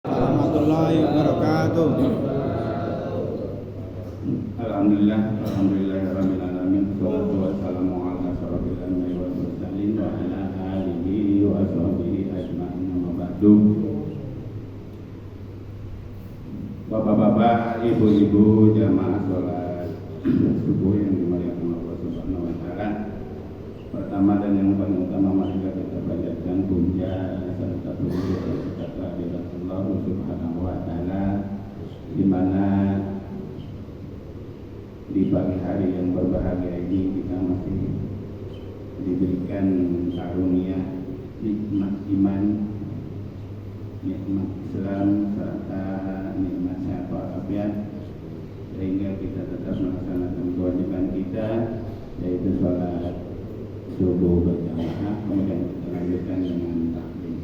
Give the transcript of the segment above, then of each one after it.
warahmatullahi wabarakatuh. Alhamdulillahirabbil alamin. Wassalatu wassalamu ala asyrofil anbiya'i wal mursalin wa ala alihi wa sahbihi ajma'in. Amma ba'du. Bapak-bapak, ibu-ibu, jamaah salat subuh yang dimuliakan Allah Subhanahu wa taala. Pertama dan yang paling utama mari kita panjatkan puja serta puji kepada Allah Subhanahu wa taala, di mana di pagi hari yang berbahagia ini kita masih diberikan karunia nikmat iman, nikmat Islam serta nikmat sehat walafiat, sehingga kita tetap melaksanakan kewajiban kita, yaitu sholat subuh berjamaah. Kemudian kita lanjutkan dengan taklim.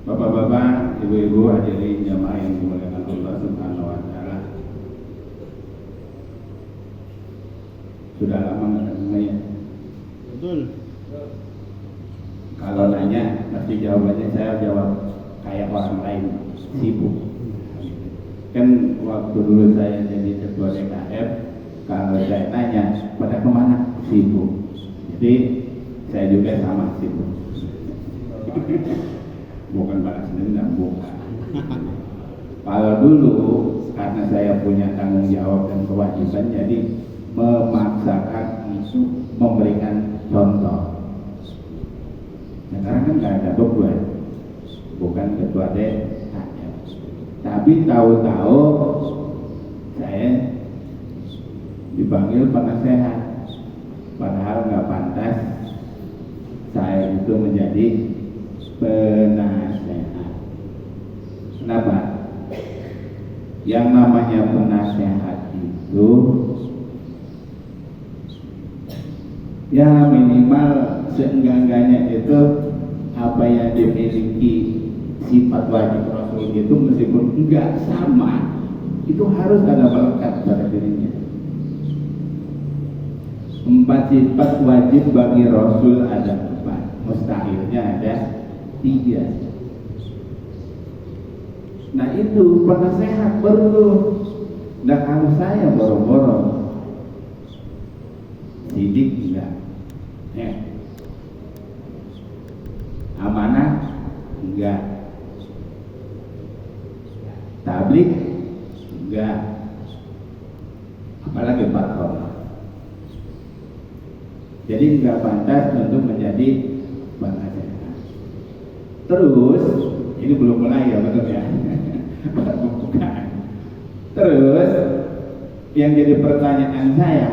Bapak-bapak, ibu-ibu, hadirin jamaah yang dimuliakan Allah Subhanahu wa taala. Sudah lama nggak ketemu ya? Betul. Kalau nanya, pasti jawabannya saya jawab kayak orang lain, sibuk. Kan waktu dulu saya jadi ketua DKM, kalau saya tanya, pada kemana? Sibuk. Jadi saya juga sama sibuk. Bukan balas dendam, bukan. Kalau dulu karena saya punya tanggung jawab dan kewajiban, jadi memaksakan untuk memberikan contoh. Sekarang kan nggak ada beban, bukan ketua DKM. Tapi tahu-tahu saya dipanggil penasehat, padahal nggak pantas saya itu menjadi penasehat. Kenapa? Yang namanya penasehat itu ya minimal seenggak-enggaknya itu apa yang dimiliki sifat wajib Rasul itu, meskipun enggak sama, itu harus ada melekat pada dirinya. 4 sifat wajib bagi Rasul ada 4, mustahilnya ada 3. Nah itu penasehat perlu. Nah kalau saya boro-boro sidik enggak, amanah enggak, tablik enggak, apalagi patron. Jadi enggak pantas untuk menjadi penasehat. Terus ini belum mulai ya, betul ya? Bukan. Terus yang jadi pertanyaan saya,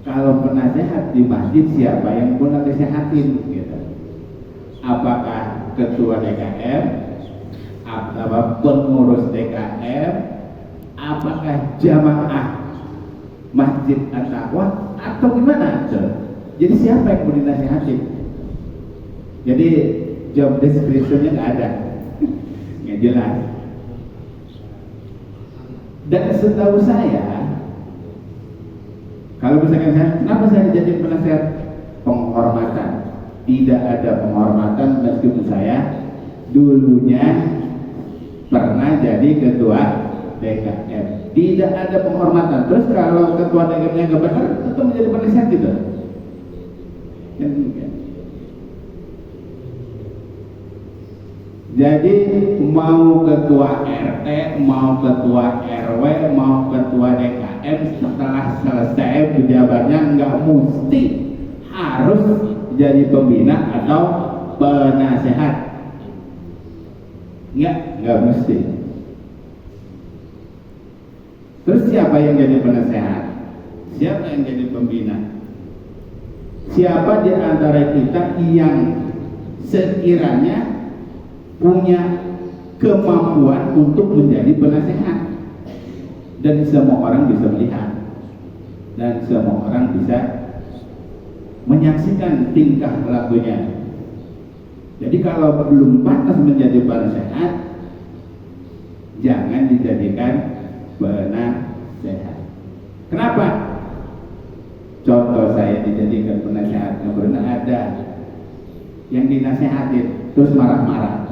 kalau penasehat di masjid siapa yang pun nasehatin gitu? Apakah ketua DKM, apakah pengurus DKM, apakah jamaah masjid At-Taqwa, atau gimana? Jadi siapa yang mau dinasehatin? Jadi job description-nya nggak ada, nggak jelas. Dan setahu saya, kalau misalkan saya, kenapa saya jadi penasehat? Penghormatan. Tidak ada penghormatan, meskipun saya dulunya pernah jadi ketua DKM. Tidak ada penghormatan. Terus kalau ketua DKM-nya nggak benar, tentu menjadi penasehat gitu. Jadi mau ketua RT, mau ketua RW, mau ketua DKM, setelah selesai pejabatnya nggak mesti harus jadi pembina atau penasehat. Nggak mesti. Terus siapa yang jadi penasehat? Siapa yang jadi pembina? Siapa di antara kita yang sekiranya punya kemampuan untuk menjadi penasehat? Dan semua orang bisa melihat, dan semua orang bisa menyaksikan tingkah lakunya. Jadi kalau belum pantas menjadi penasehat, jangan dijadikan penasehat. Kenapa? contoh saya dijadikan penasehat, nggak pernah ada yang dinasehatin terus marah-marah.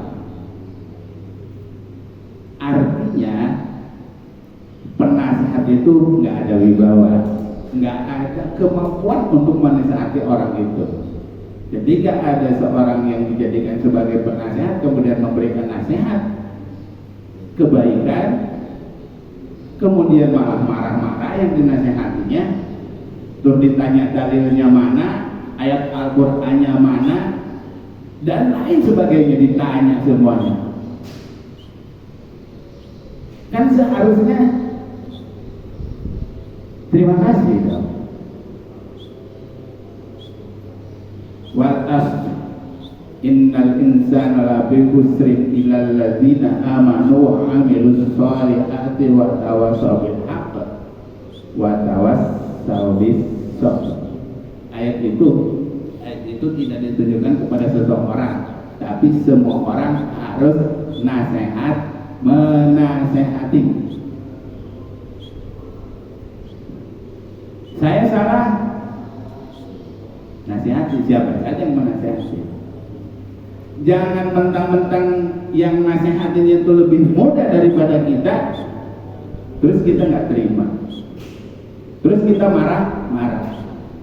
Artinya penasehat itu nggak ada wibawa, nggak ada kemampuan untuk menasehati orang itu. Ketika ada seorang yang dijadikan sebagai penasehat kemudian memberikan nasihat kebaikan, kemudian malah marah-marah yang dinasehatinya, terus ditanya dalilnya mana, ayat Al-Qur'annya mana, dan lain sebagainya, ditanya semuanya. Kan seharusnya terima kasih dong. Wal asr innal insana lafi khusrin illal ladzina amanu wa amilus sholihati wa tawassaw bil haqq wa tawassaw bis sabr. Ayat itu tidak ditujukan kepada seseorang, tapi semua orang harus menasehati. Saya salah, nasihati, siapa saja yang menasihati. Jangan mentang-mentang yang nasihatin itu lebih muda daripada kita, terus kita nggak terima, terus kita marah.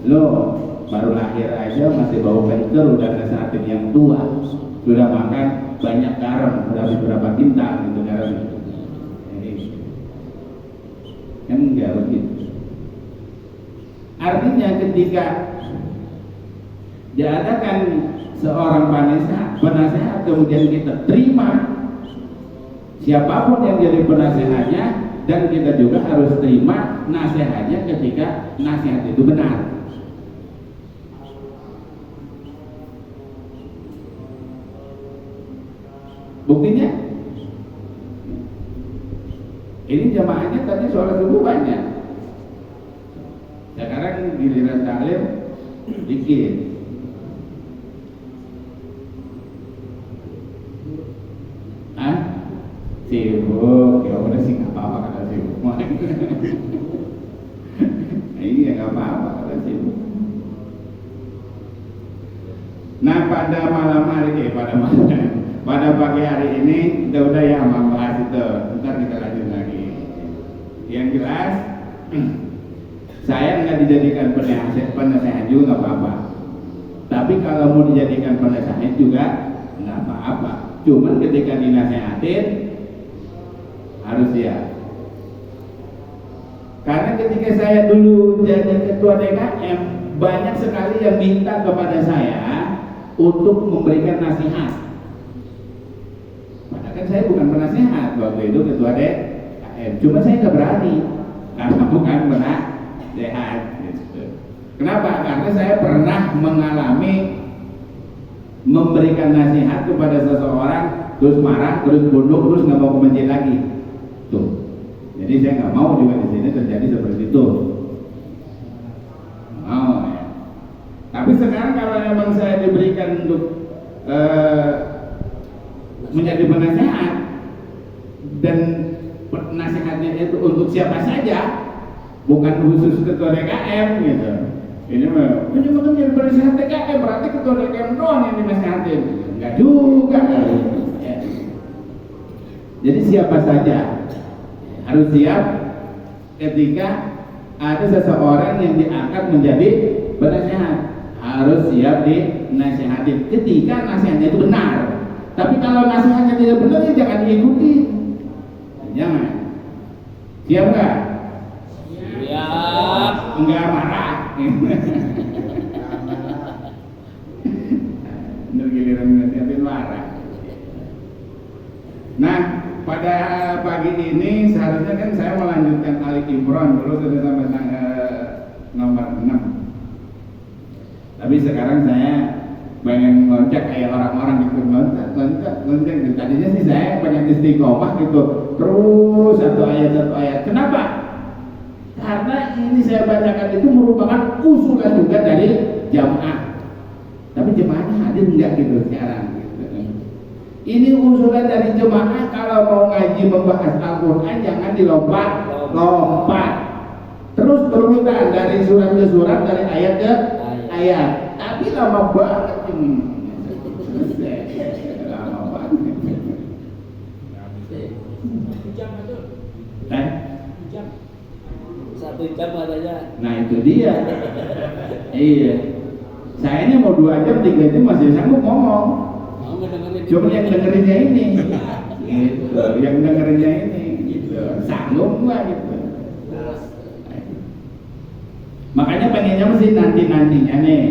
Loh, baru lahir aja masih bau pencer, udah nasihatin yang tua, sudah makan banyak garam, udah beberapa kintal gitu garam. Kan enggak begitu. Artinya ketika diadakan seorang penasehat kemudian kita terima siapapun yang jadi penasehatnya, dan kita juga harus terima nasihatnya ketika nasihat itu benar. Buktinya ini jamaahnya tadi sholat subuh banyak, sekarang giliran taklim dikit. Sibuk, ya udah sih nggak apa-apa kata sibuk. Iya nggak apa-apa kata sibuk. Nah pada pagi hari ini udah ya membahas itu. Ntar kita lanjut lagi. Yang jelas, saya nggak dijadikan penasehat juga nggak apa-apa. Tapi kalau mau dijadikan penasehat juga nggak apa-apa. Cuman ketika dinasehatin harus ya. Karena ketika saya dulu jadi ketua DKM, banyak sekali yang minta kepada saya untuk memberikan nasihat. Padahal kan saya bukan penasehat waktu itu ketua DKM. Cuma saya nggak berani karena bukan penasehat. Gitu. Kenapa? Karena saya pernah mengalami memberikan nasihat kepada seseorang, terus marah, terus bodoh, terus nggak mau ke masjid lagi. Tuh. Jadi saya nggak mau juga di sini terjadi seperti itu. Oh, ya. Tapi sekarang kalau memang saya diberikan untuk menjadi penasehat, dan nasihatnya itu untuk siapa saja, bukan khusus ketua DKM gitu. Ini mah kan jadi penasehat DKM, berarti ketua DKM doang yang dinasehatin. Enggak juga. Ya. Jadi siapa saja harus siap ketika ada seseorang yang diangkat menjadi penasehat, harus siap dinasehati ketika nasihatnya itu benar. Tapi kalau nasihatnya tidak benar, ya jangan diikuti. Jangan. Siap nggak? Siap. Enggak marah. Bener giliran nasihatin marah. Nah, pada pagi ini seharusnya kan saya melanjutkan Ali Imran dulu sudah sampai nomor 6. Tapi sekarang saya pengen ngocek kayak orang-orang gitu, ngocek. Tadinya sih saya pengen istiqomah gitu, terus satu ayat. Kenapa? Karena ini saya bacakan itu merupakan usulan juga dari jamaah. Tapi jamaahnya hadir enggak gitu sekarang. Ini usulan dari jemaah, kalau mau ngaji membahas Al-Quran jangan dilompat-lompat. terus berurutan dari surat ke surat, dari ayat ke ayat. Tapi lama banget ini. Selesai. Lama banget. Eh? 1 jam katanya. Nah itu dia. Iya. Saya ini mau 2 jam, 3 jam masih sanggup ngomong. Mau ngedengerin. Cuma yang dengerinnya ini. Gitu. Yang dengerinnya ini. Gitu. Sanggup nggak gitu. Makanya pengennya mesti nanti-nantinya nih.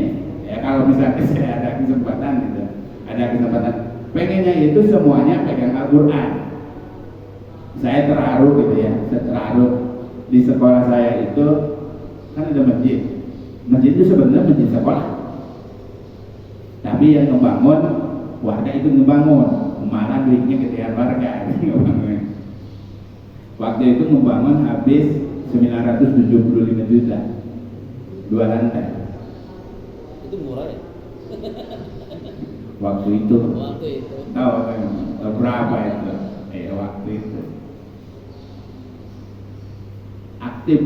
Ya kalau misalnya saya ada kesempatan gitu. Ada kesempatan. Pengennya itu semuanya pegang Al-Quran. Saya terharu gitu ya. Saya terharu. Di sekolah saya itu kan ada masjid. Masjid itu sebenarnya masjid sekolah. Tapi yang ngebangun warga itu ngebangun, malah duitnya gedean warga. Waktu itu ngebangun habis 975 juta, 2 lantai. Itu murah ya? Waktu itu. Tahu kan berapa itu? Waktu itu. Aktif.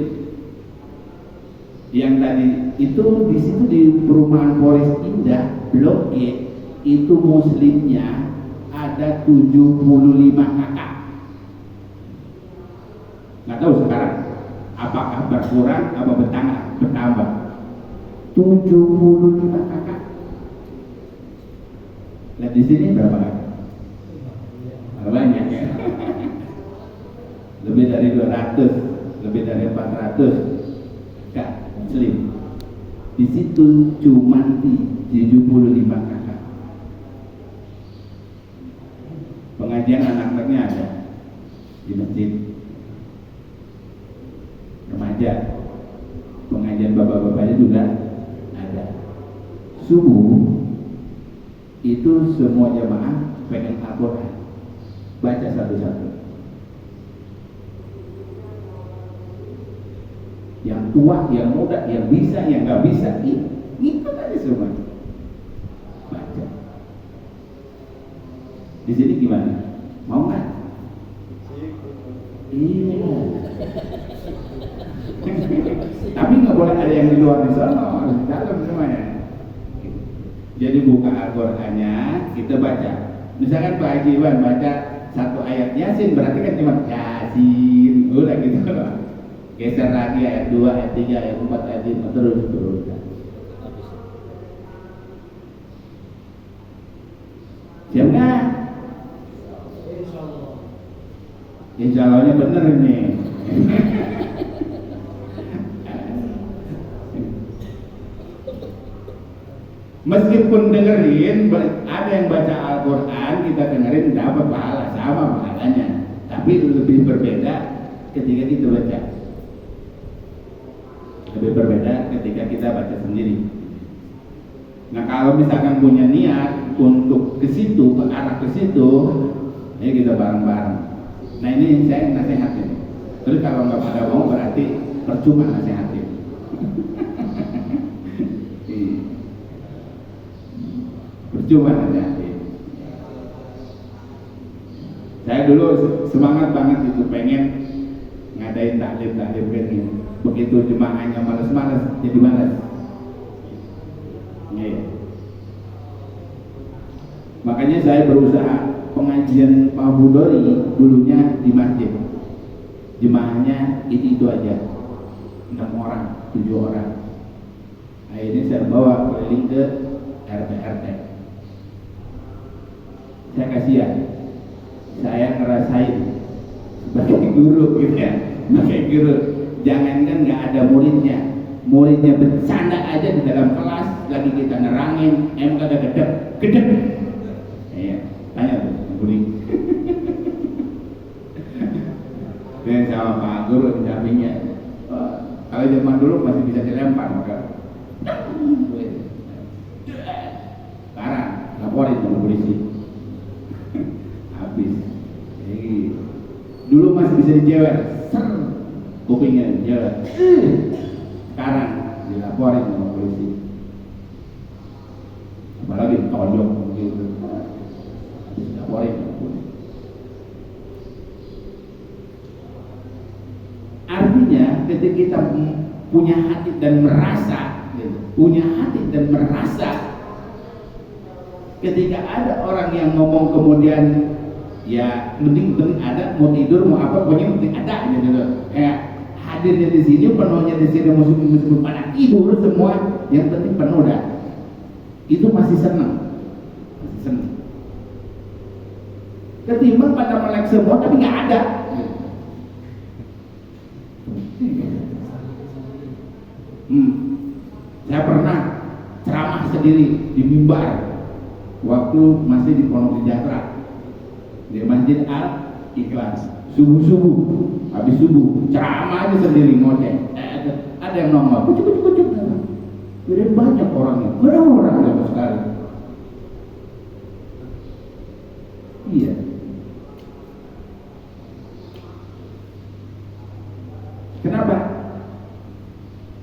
Yang tadi itu di situ di perumahan Forest Indah Blok E itu muslimnya ada 75 kakak. Nggak tahu sekarang apakah berkurang atau bertambah. 75 kakak. Lihat di sini berapa kakak? Banyak ya. Lebih dari 200, lebih dari 400 kakak muslim. Di situ cuma 75 kakak. Pengajian anak-anaknya ada di masjid. Remaja, pengajian bapak-bapaknya juga ada. Subuh itu semua jamaah pegang Al-Quran, baca satu-satu. Yang tua, yang muda, yang bisa, yang nggak bisa, itu aja semua baca. Di sini gimana? Mau nggak? Iya. Tapi nggak boleh ada yang di luar di sana, harus di dalam semuanya. Jadi buka Al-Qur'annya, kita baca. Misalkan Pak Haji Iwan baca 1 ayat Yasin, berarti kan cuma Yasin, udah gitu loh. Geser lagi ayat 2, ayat 3, ayat 4, ayat 5, terus. Siap nggak? Insya Allahnya bener ini. Meskipun dengerin, ada yang baca Al-Quran, kita dengerin dapat pahala, sama pahalanya. Tapi lebih berbeda ketika kita baca. Lebih berbeda ketika kita baca sendiri. Nah kalau misalkan punya niat untuk ke situ, ke arah ke situ, ya kita bareng-bareng. Nah ini saya nasihatin. Terus kalau nggak pada mau berarti percuma nasihatin. Percuma nasihatin. Saya dulu semangat banget itu, pengen ngadain taklim kayak gini. Begitu jemaahnya males-males, jadi males. Ya. Makanya saya berusaha pengajian Pak Budori dulunya di masjid. Jemaahnya itu aja, 6 orang, 7 orang. Akhirnya saya bawa keliling ke RT. Saya kasihan, saya ngerasain sebagai guru gitu ya, sebagai guru. Jangankan nggak ada muridnya bercanda aja di dalam kelas, lagi kita nerangin, kagak gedep. Iya, tanya tuh, guru. Dan sama Pak Guru di sampingnya. Kalau zaman dulu masih bisa dilempar, maka sekarang laporin sama polisi. Habis. Jadi, dulu masih bisa dijewer, kupingnya dijewer. Sekarang dilaporin sama polisi. Apalagi tonjok gitu. Dilaporin sama polisi. Artinya artinya ketika kita punya hati dan merasa, punya hati dan merasa, ketika ada orang yang ngomong kemudian ya penting ada, mau tidur mau apa pokoknya penting ada gitu. Kayak hadirnya di sini, penuhnya di sini, musuh pada tidur semua, yang penting penuh dah. Itu masih senang. Ketimbang pada melek semua tapi nggak ada. Saya pernah ceramah sendiri di mimbar waktu masih di Pondok Sejahtera di Masjid Al Ikhlas, subuh habis subuh ceramah aja sendiri ngoceh. Ada yang nongol kucuk. Jadi banyak orangnya, orang sama sekali. Iya. Kenapa?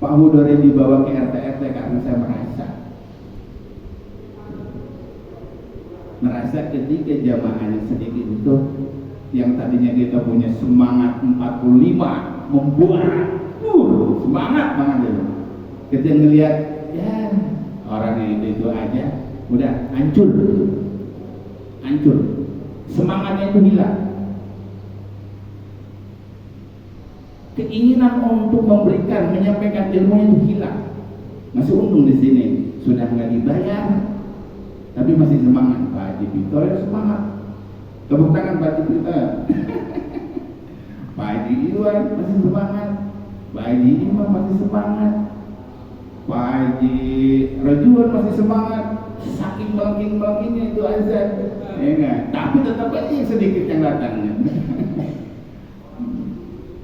Pak Hudori dibawa ke RT karena saya merasa ketika jamaahnya sedikit itu, yang tadinya kita punya semangat 45 membuat semangat banget itu. Ketika ngelihat ya orangnya itu aja udah hancur, semangatnya itu hilang. Keinginan untuk memberikan, menyampaikan ilmunya itu hilang. Masih untung di sini sudah nggak dibayar, tapi masih semangat. Pak Haji Pito ya semangat. Tepuk tangan Pak Haji Pito. Pak Haji Iwan masih semangat. Pak Haji Imam masih semangat. Pak Haji Rajuan masih semangat. Saking melengking-melengkingnya itu azan. Ya enggak? Tapi tetap aja yang sedikit yang datangnya.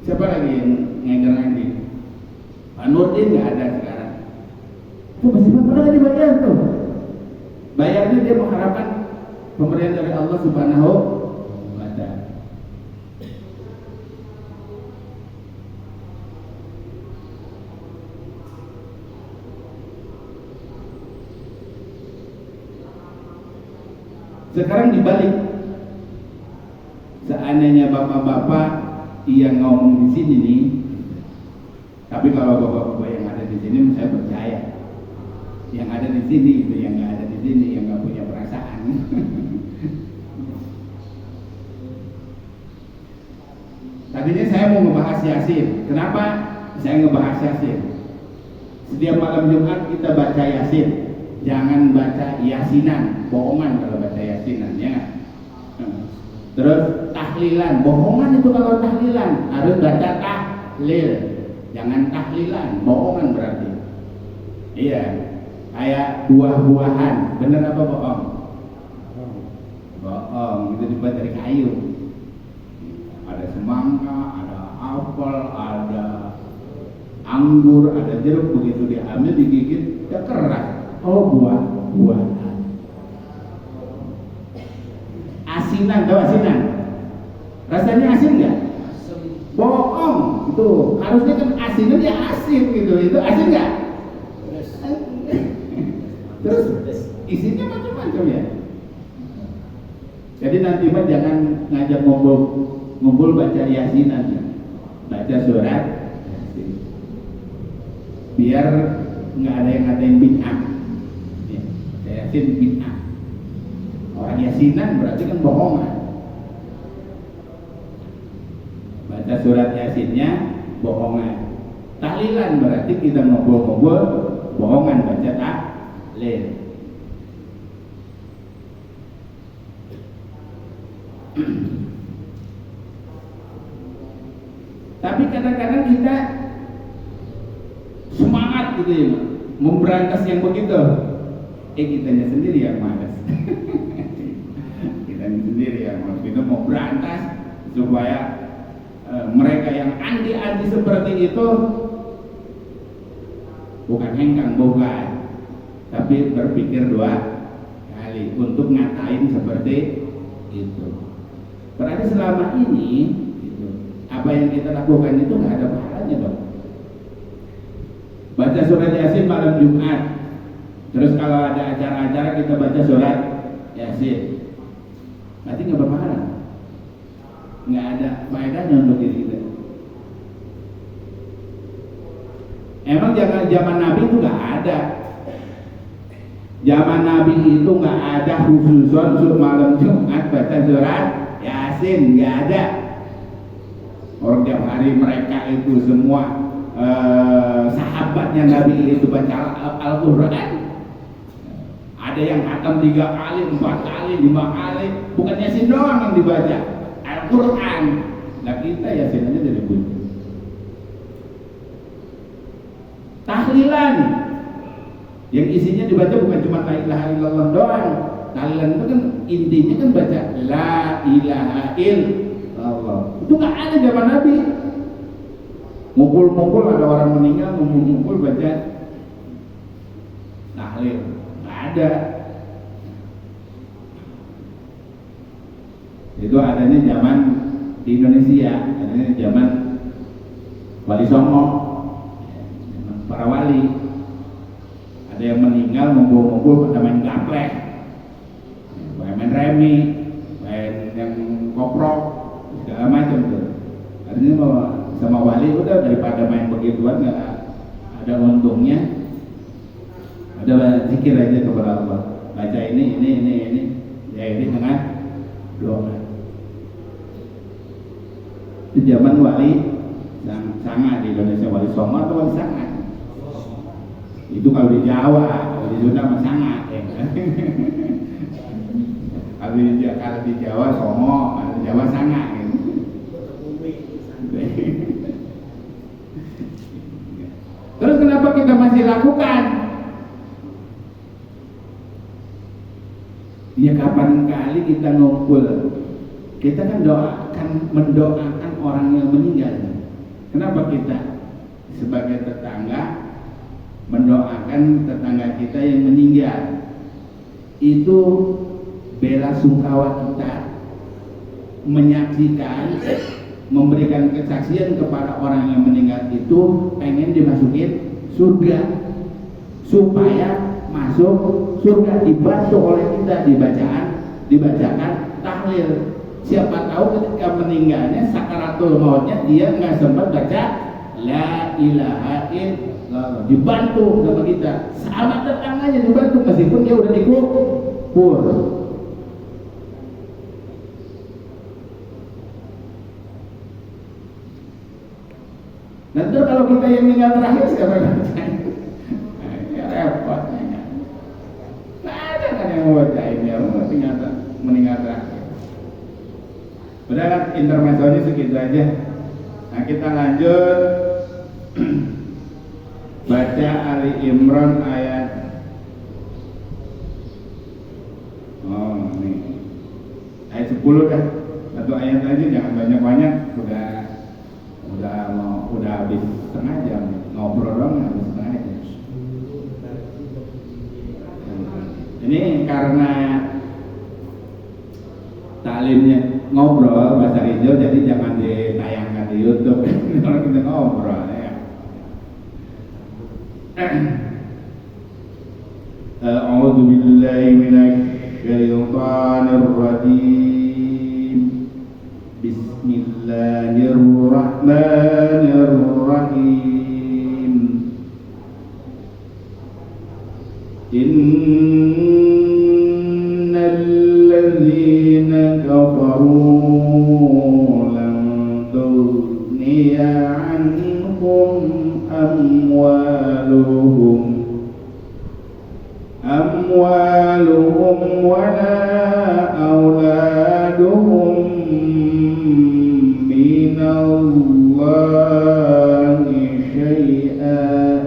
Siapa lagi yang ngejar nanti? Pak Nurdin nggak ada sekarang. Itu masih pernah dibayar tuh. Bayarnya dia mengharapkan pemberian dari Allah Subhanahu wa Ta'ala. Sekarang dibalik. Seandainya bapak-bapak yang ngomong di sini nih, tapi kalau bapak-bapak yang ada di sini saya percaya, yang ada di sini itu yang nggak ada di sini, yang nggak punya perasaan. Tadinya saya mau ngebahas Yasin. Kenapa saya ngebahas Yasin? Setiap malam Jumat kita baca Yasin. Jangan baca Yasinan, bohongan kalau baca Yasinan, ya nggak? Terus tahlilan, bohongan itu kalau tahlilan, harus baca tahlil, jangan tahlilan, bohongan berarti. Iya, kayak buah-buahan, bener apa bohong? Bohong, itu dibuat dari kayu. Ada semangka, ada apel, ada anggur, ada jeruk, begitu diambil digigit, ya keras. Oh buah-buahan. Asinan, tahu asinan? Rasanya asin nggak? Bohong, itu harusnya kan asinan ya asin gitu, itu asin nggak? Terus isinya macam-macam ya. Jadi nanti Pak jangan ngajak ngumpul baca Yasinan, baca surat Yasin. Biar nggak ada yang ngatain bid'ah. Ya, Yasin bid'ah. Orang Yasinan berarti kan bohongan. Baca surat Yasinnya bohongan. Tahlilan berarti kita ngobrol-ngobrol bohongan, baca tahlil. Tapi kadang-kadang kita semangat gitu ya, memberantas yang begitu. Kitanya sendiri yang malas. Kitanya sendiri yang malas. Kita mau berantas supaya mereka yang anti-anti seperti itu bukan hengkang, bukan, tapi berpikir dua kali untuk ngatain seperti itu. Berarti selama ini gitu, apa yang kita lakukan itu nggak ada pahalanya dong. Baca surat Yasin malam Jumat, terus kalau ada acara-acara kita baca surat Yasin, berarti nggak berpahala, nggak ada faedahnya untuk diri kita. Emang zaman Nabi itu nggak ada. Zaman Nabi itu nggak ada khususon malam Jumat baca surat Yasin, nggak ada. Orang tiap hari mereka itu semua sahabatnya Nabi itu baca Al-Quran. Ada yang khatam 3 kali, 4 kali, 5 kali. Bukan Yasin doang yang dibaca, Al-Quran. Nah kita Yasin aja dari bunyi. Tahlilan yang isinya dibaca bukan cuma la ilaha illallah doang. Tahlilan itu kan intinya kan baca la ilaha illallah. Itu nggak ada zaman Nabi. Ngumpul-ngumpul ada orang meninggal, ngumpul-ngumpul baca tahlil, nggak ada. Itu adanya zaman di Indonesia, adanya zaman Wali Songo, para wali. Ada yang meninggal ngumpul-ngumpul pada main gaplek, main remi, main yang koprok, segala macam tuh. Artinya bahwa sama wali udah daripada main begituan nggak ada untungnya, ada zikir aja kepada Allah, baca ini ya ini dengan doa. Itu zaman wali sangat di Indonesia, Wali Songo atau Wali Sangat. Itu kalau di Jawa, kalau di Sunda mah sangat ya. Kalau di Jawa Songo, kalau di Jawa sangat gitu. Terus kenapa kita masih lakukan? Ya kapan kali kita ngumpul, kita kan mendoakan orang yang meninggal. Kenapa kita sebagai tetangga mendoakan tetangga kita yang meninggal? Itu bela sungkawa kita, menyaksikan, memberikan kesaksian kepada orang yang meninggal itu pengen dimasukin surga, supaya masuk surga, dibantu oleh kita dibacakan tahlil. Siapa tahu ketika meninggalnya sakaratul mautnya dia nggak sempat baca la ilaha illallah, dibantu sama kita, sama tetangganya dibantu meskipun dia udah dikubur. Nanti kalau kita yang meninggal terakhir siapa yang bacain? Ya repot. Nggak ada kan yang mau bacain ya, meninggal terakhir. Udah kan intermezzonya segitu aja. Nah kita lanjut baca Ali Imran ayat. Oh ini ayat 10 dah. Satu ayat aja, jangan banyak-banyak. Udah habis setengah jam ngobrol dong, habis setengah jam. Ini karena taklimnya ngobrol bahasa hijau, jadi jangan ditayangkan di YouTube. Kalau kita ngobrol ya. A'udzu billahi minasy syaithanir rajim. Bismillahirrahmanirrahim. Innal ladzina kafaru lan tughniya anhum amwaluhum wala auladuhum minallahi syai'an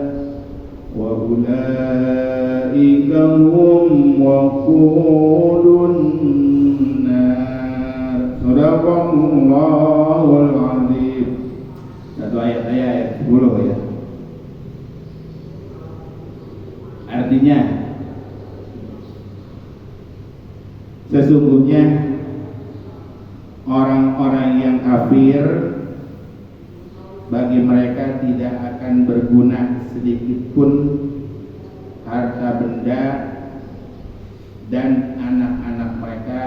wa ulaika hum waqudun nar. Sadaqallahul azim. Satu ayat 10 ya. Artinya sesungguhnya orang-orang yang kafir, bagi mereka tidak akan berguna sedikit pun harta benda dan anak-anak mereka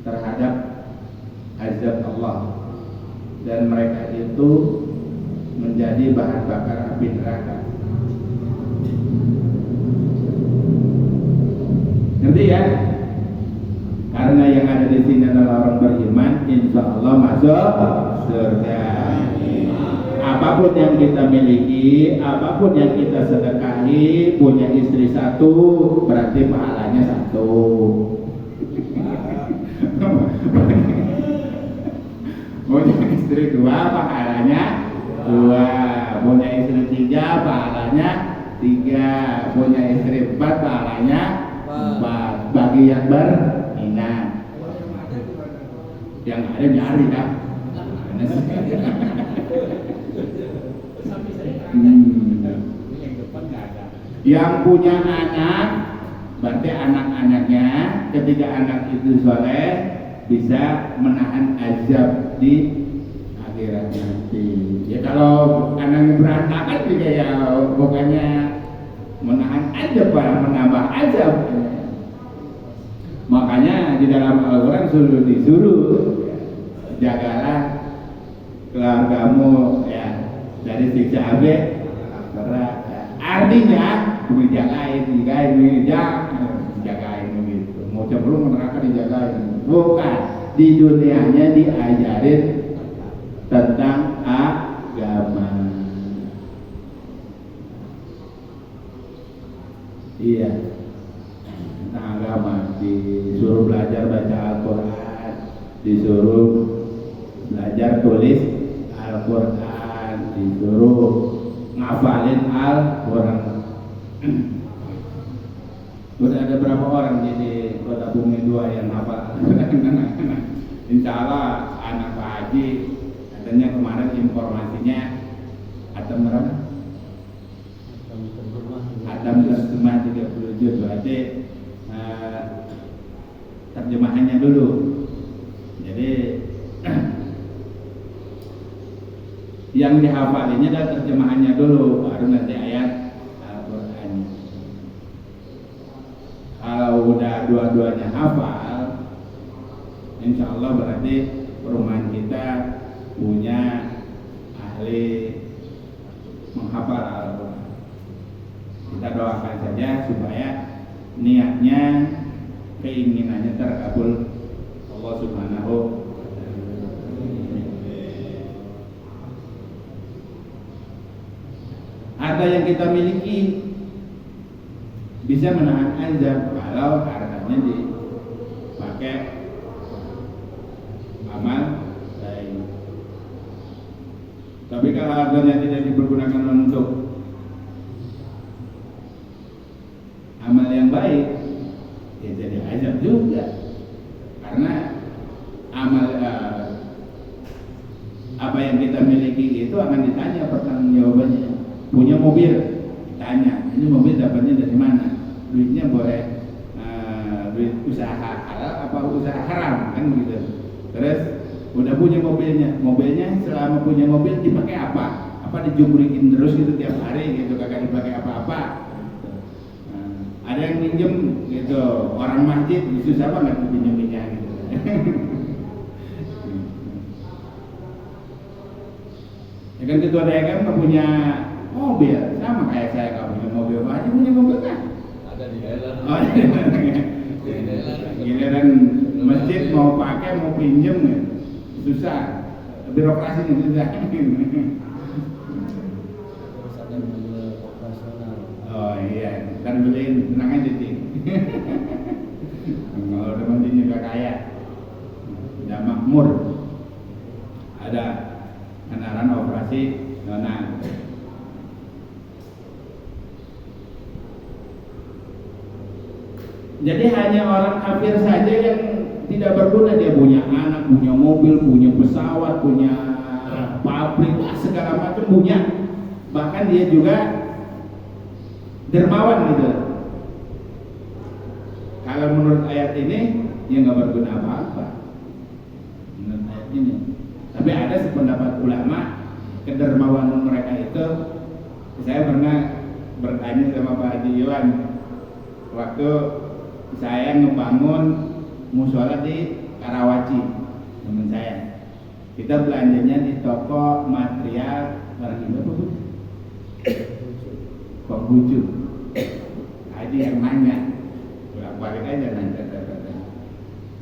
terhadap azab Allah, dan mereka itu menjadi menjadi bahan bakar api neraka. Ngerti ya? Karena yang ada di sini adalah orang beriman, insya Allah masuk surga. Apapun yang kita miliki, apapun yang kita sedekahi, punya istri satu berarti pahalanya satu. Punya istri dua pahalanya dua, punya istri tiga pahalanya tiga, punya istri empat pahalanya empat. Bagi yang berminat, yang ada nyari kan. Yang punya anak berarti anak-anaknya ketika anak itu soleh bisa menahan azab di akhirat nanti. Ya kalau anak berantakan juga ya bukannya menahan azab, malah menambah azab. Makanya di dalam Al-Quran disuruh jagalah keluargamu ya dari siksa api neraka. Artinya dijagain gitu. Mau sebelum neraka dijagain, bukan, di dunianya diajarin tentang agama. Iya, tentang agama, disuruh belajar baca Al-Quran, disuruh belajar tulis Al-Quran, disuruh ngafalin Al-Quran. Udah ada berapa orang jadi Kota Bumi 2 yang hafal? Insya Allah anak Pak Haji katanya kemarin informasinya Atam berapa? Atam terjemah 30 juz, berarti terjemahannya dulu. Jadi yang dihafalinya adalah terjemahannya dulu, baru nanti ayat Al-Quran. Kalau udah dua-duanya hafal, insya Allah berarti perumahan kita punya ahli menghafal Al-Quran. Kita doakan saja supaya niatnya, keinginannya terkabul Allah Subhanahu. Harta yang kita miliki bisa menahan azab kalau hartanya dipakai amal baik. Tapi kalau hartanya tidak dipergunakan untuk amal yang baik, ya jadi azab juga. Karena amal apa yang kita miliki itu akan ditanya pertanggungjawabannya. Punya mobil, tanya, ini mobil dapatnya dari mana? Duitnya boleh duit usaha halal apa usaha haram, kan begitu. Terus udah punya mobilnya selama punya mobil dipakai apa? Apa dijumrikin terus gitu tiap hari gitu, kagak dipakai apa-apa. Ada yang minjem gitu, orang masjid susah banget pinjeminnya gitu. Ya kan ketua daerah nggak punya mobil, sama kayak saya nggak punya mobil, Pak Haji punya mobil kan? Ada di daerah. Oh, giliran masjid mau pakai mau pinjem susah, birokrasi susah. Terus ada mobil operasional. Oh iya, ntar beliin, tenang aja sih. Kalau udah nanti juga kaya, udah makmur, ada kendaraan operasi zona. Jadi hanya orang kafir saja yang tidak berguna, dia punya anak, punya mobil, punya pesawat, punya pabrik, segala macam punya. Bahkan dia juga dermawan gitu. Kalau menurut ayat ini, dia nggak berguna apa-apa. Menurut ayat ini. Tapi ada sependapat ulama, kedermawanan mereka itu, saya pernah bertanya sama Pak Haji Iwan waktu saya ngebangun musola di Karawaci, teman saya. Kita belanjanya di toko material Orang Indo apa Bu? Konghucu. Ada yang nanya, balik aja nanya.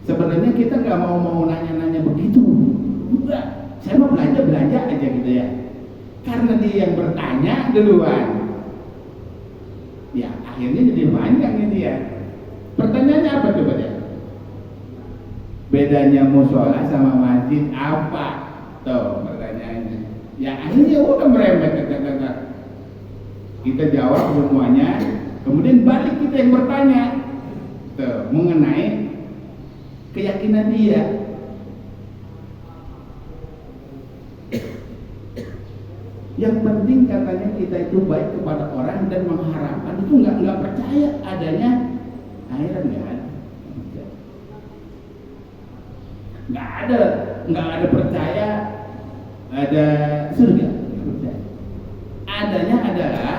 Sebenarnya kita nggak mau nanya begitu. Enggak, saya mau belanja aja gitu ya. Karena dia yang bertanya duluan, ya akhirnya jadi panjang ini ya. Pertanyaannya apa coba ya? Bedanya musola sama masjid apa? Tuh pertanyaannya. Ya akhirnya udah merembet kata-kata. Kita jawab semuanya, kemudian balik kita yang bertanya tuh, mengenai keyakinan dia. Yang penting katanya kita itu baik kepada orang dan mengharapkan itu nggak percaya adanya akhirat, nggak ada percaya ada surga, nggak percaya. Adanya adalah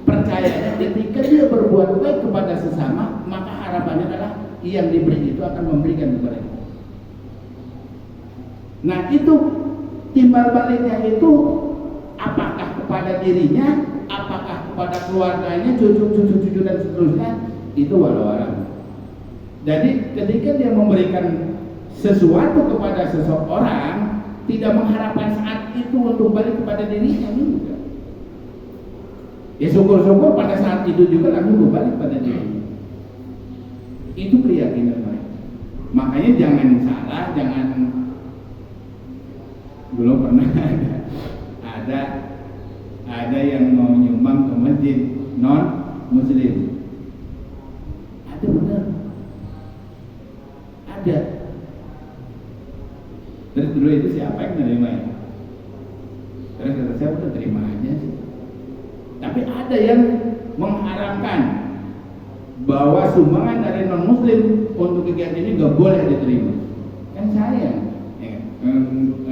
percayanya ketika dia berbuat baik kepada sesama, maka harapannya adalah yang diberi itu akan memberikan kepada kita. Nah itu timbal baliknya itu apakah kepada dirinya, apakah kepada keluarganya, cucu dan seterusnya, itu walau alam. Jadi ketika dia memberikan sesuatu kepada seseorang, tidak mengharapkan saat itu untuk balik kepada dirinya juga. Ya syukur-syukur pada saat itu juga langsung kembali pada dirinya. Itu keyakinan mereka. Makanya jangan salah, jangan. Dulu pernah ada yang mau nyumbang ke masjid non muslim. Ada benar. Ada. Terus dulu itu siapa yang menerima ya? Terus kata saya udah terima aja sih. Tapi ada yang mengharamkan bahwa sumbangan dari non muslim untuk kegiatan ini gak boleh diterima. Kan sayang ya,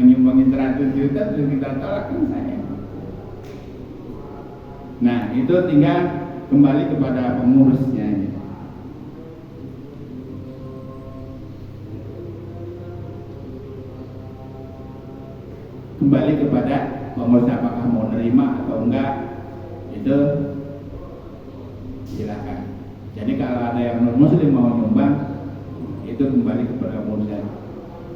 nyumbangin 100 juta terus kita tolak, kan sayang. Nah itu tinggal kembali kepada pengurusnya aja. Kembali kepada pengurus apakah mau nerima atau enggak, itu silakan. Jadi kalau ada yang non muslim mau nyumbang, itu kembali kepada pengurusnya.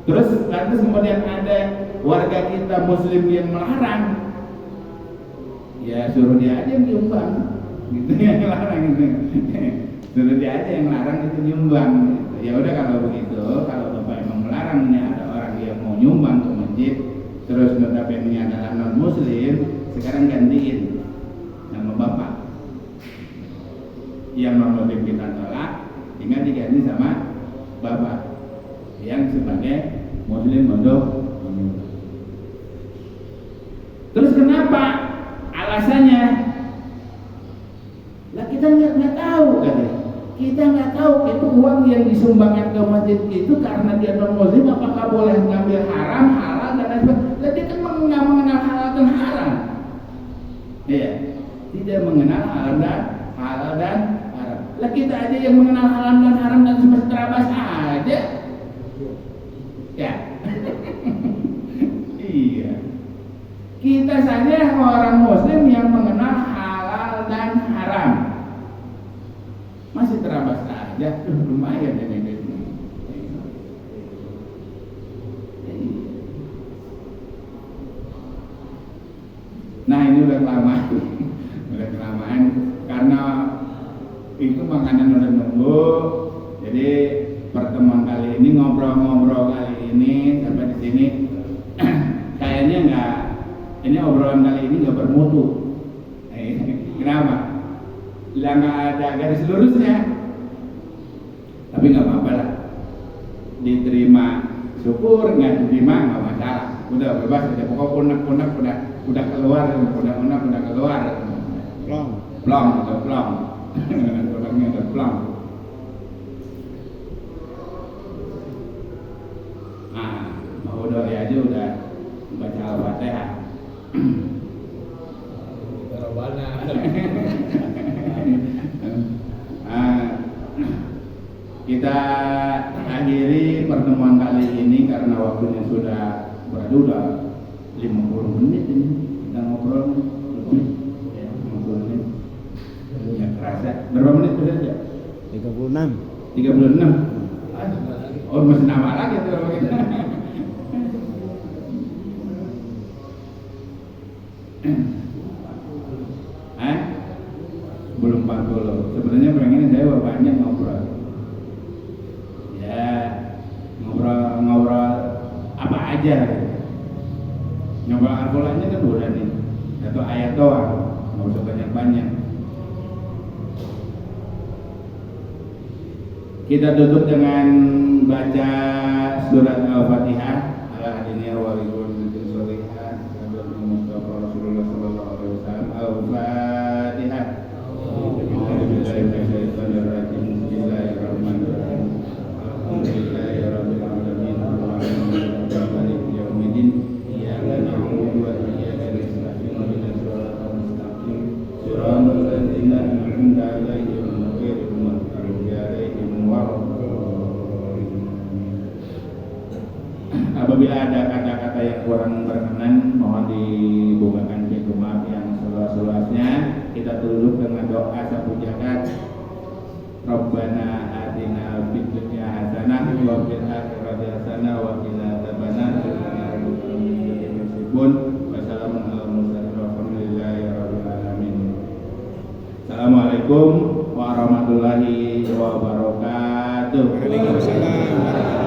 Terus lantas kemudian ada warga kita muslim yang melarang, ya suruh dia aja yang nyumbang, gitu yang larang itu. Suruh dia aja yang larang itu nyumbang. Ya udah kalau begitu, kalau Bapak emang melarang ini ada orang yang mau nyumbang ke masjid, terus notabene adalah non muslim, sekarang gantiin nama Bapak. Yang non muslim kita tolak, tinggal diganti sama Bapak yang sebagai muslim untuk menyumbang. Terus kenapa? Alasannya, lah kita nggak tahu katanya. Kita nggak tahu itu uang yang disumbangkan ke masjid itu karena dia non muslim, apakah boleh ngambil haram, halal dan lain sebagainya. Jadi kan nggak mengenal halal dan haram. Iya, tidak mengenal halal dan haram. Lah kita aja yang mengenal halal dan haram dan semesta terabas aja. Ya. Iya. Kita saja orang muslim yang mengenal halal dan haram. Masih terabas aja, lumayan ini. Nah ini udah kelamaan karena itu makanan udah nunggu. Jadi pertemuan kali ini, ngobrol-ngobrol kali ini sampai di sini kayaknya ini obrolan kali ini nggak bermutu. Kenapa? Lah nggak ada garis lurusnya. Tapi nggak apa-apa lah. Diterima syukur, nggak diterima nggak masalah. Udah bebas aja. Pokoknya unek udah keluar, udah keluar. Plong. Orangnya udah plong. Nah, mau doa aja udah baca Al-Fatihah. Rawana. Kita akhiri pertemuan kali ini karena waktunya sudah 50 menit ini. kita ngobrol lebih ya 50 menit. Ya kerasa. Berapa menit saja? 36. 36. Oh masih nama lagi tuh kalau kita. Belum 40. Sebenarnya pengen saya banyak ngobrol. Ya ngobrol apa aja. Nyoba Al-Qurannya kan udah nih. Satu ayat doang. Nggak usah banyak-banyak. Kita tutup dengan baca surat Al-Fatihah. Al-Hadiniyah walidul Solihah. Mustafa Rasulullah sallallahu alaihi wasallam. Al-Fatihah. Bismillahirrahmanirrahim. Alhamdulillahirabbil alamin. Maliki yaumiddin. Iyyaka na'budu wa iyyaka nasta'in. Ihdinas siratal mustaqim. Shiratal ladzina an'amta 'alaihim ghairil maghdubi 'alaihim waladdallin. Apabila ada kata-kata yang kurang berkenan, mohon dibukakan pintu maaf yang seluas-luasnya. Kita tutup dengan doa sapu jagat. Rabbana atina fid dunya hasanah wa fil akhirati hasanah wa qina adzabannar. Wassalamu ala mursalin walhamdulillahi rabbil alamin. Assalamualaikum warahmatullahi wabarakatuh. Waalaikumsalam.